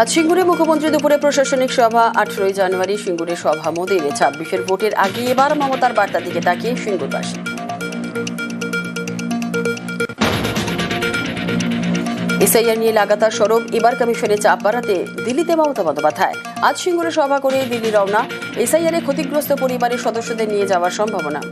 আজ সিঙ্গুরে মুখ্যমন্ত্রী দুপুরে প্রশাসনিক সভা। 18 জানুয়ারি সিঙ্গুরে সভা মোদির। 26-এর ভোটের আগে এবার মমতার বার্তার দিকে তাকিয়ে সিঙ্গুরবাসী। এসআইআর নিয়ে লাগাতার সরব, এবার কমিশনে চাপ বাড়াতে দিল্লিতে মমতা বন্দ্যোপাধ্যায়। আজ সিঙ্গুরে সভা করে দিল্লি রওনা। এসআইআর এ ক্ষতিগ্রস্ত পরিবারের সদস্যদের নিয়ে যাওয়ার সম্ভাবনা।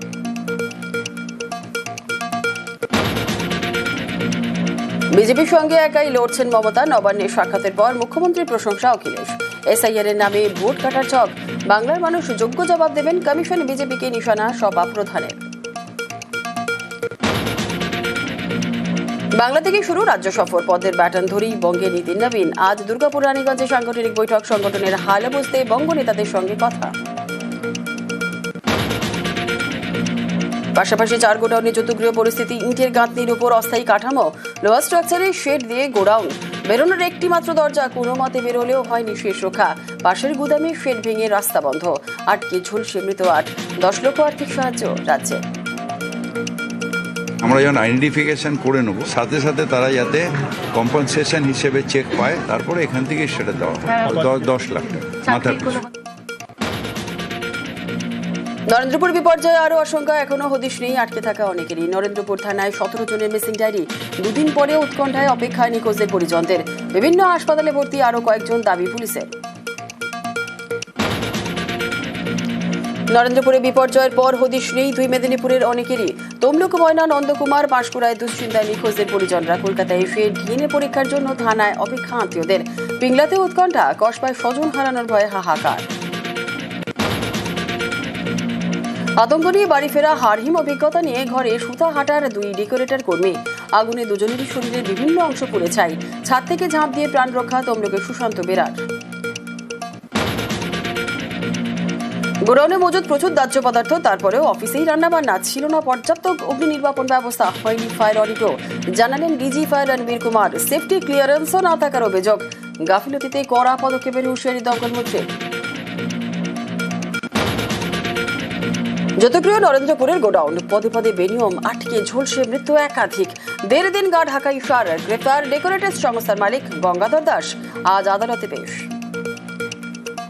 বিজেপির সঙ্গে একাই লড়ছেন মমতা। নবান্নের সাক্ষাতের পর মুখ্যমন্ত্রীর প্রশংসা অখিলেশ। এসআইআর এর নামে ভোট কাটার ছক, বাংলার মানুষ যোগ্য জবাব দেবেন। কমিশনে বিজেপিকে নিশানা সভা প্রধানের। বাংলা থেকে শুরু রাজ্য সফর। পদের ব্যাটন ধরেই বঙ্গে নীতিন নবীন। আজ দুর্গাপুর রানীগঞ্জে সাংগঠনিক বৈঠক। সংগঠনের হাল বুঝতে বঙ্গ নেতাদের সঙ্গে কথা। পাশাপাশি 4 গোডাউনে যৌতুগৃহ পরিস্থিতি। ইটের গাঁথনির উপর অস্থায়ী কাঠামো, লোহার স্ট্রাকচারে শেড দিয়ে গোডাউন। বেরোনোর একটি মাত্র দরজা, কোনো মতে বেরোলেও হয়নি শেষ রক্ষা। পাশের গুদামে শেড ভেঙে রাস্তা বন্ধ। আটকে ঝুলছে মৃত 8। 10 লক্ষ আর্থিক সাহায্য রাজ্যে। আমরা যখন আইডেন্টিফিকেশন করে নেব, সাথে সাথে তারা যাতে কম্পেনসেশন হিসেবে চেক পায়, তারপরে এখান থেকে সেটা দেওয়া হয়। 10 লাখ টাকা মাথা পিছু। নরেন্দ্রপুর বিপর্যয়ে আরও আশঙ্কা। এখনো হদিশ নেই আটকে থাকা অনেকেরই। নরেন্দ্রপুর থানায় 17 জনের মিসিং ডায়েরি। 2 দিন পরে উৎকণ্ঠায় অপেক্ষায় নিখোঁজদের পরিজনদের। বিভিন্ন হাসপাতালে ভর্তি আরও কয়েকজন, দাবি পুলিশের। নরেন্দ্রপুরে বিপর্যয়ের পর হদিশ নেই 2 মেদিনীপুরের অনেকেরই। তমলুক, ময়না, নন্দকুমার, বাঁশকুড়ায় দুশ্চিন্তায় নিখোঁজদের পরিজনরা। কলকাতায় এসে ডিএনএ পরীক্ষার জন্য থানায় অপেক্ষা আত্মীয়দের। পিংলাতে উৎকণ্ঠা, কসবায় স্বজন হারানোর ভয়ে হাহাকার। আতঙ্ক নিয়ে বাড়ি ফেরা, হারহিম অভিজ্ঞতা নিয়ে ঘরে সুতা হাঁটার 2 ডেকোরেটর কর্মী। আগুনে দুজনেরই শরীরের বিভিন্ন অংশ পুড়ে ছাই। ছাদ থেকে ঝাঁপ দিয়ে প্রাণ রক্ষা তমলুকের সুশান্ত বেরার। গোডাউনে মজুদ প্রচুর দাহ্য পদার্থ, তারপরেও অফিসেই রান্নাবান্না। ছিল না পর্যাপ্ত অগ্নি নির্বাপন ব্যবস্থা, হয়নি ফায়ার অডিটও, জানালেন DG fire Ranbir Kumar. Safety ক্লিয়ারেন্সও না থাকার অভিযোগ। গাফিলতিতে কড়া পদক্ষেপের হুঁশিয়ারি দমকল মন্ত্রীর। যৌতুগৃহ নরেন্দ্রপুরের গোডাউন, পদে পদে বেনিয়ম, আটকে ঝুলছে মৃত্যু একাধিক। 1.5 দিন গা ঢাকা ইশার। গ্রেফতার ডেকোরেটর সংস্থার মালিক গঙ্গাধর দাস। আজ আদালতে পেশ।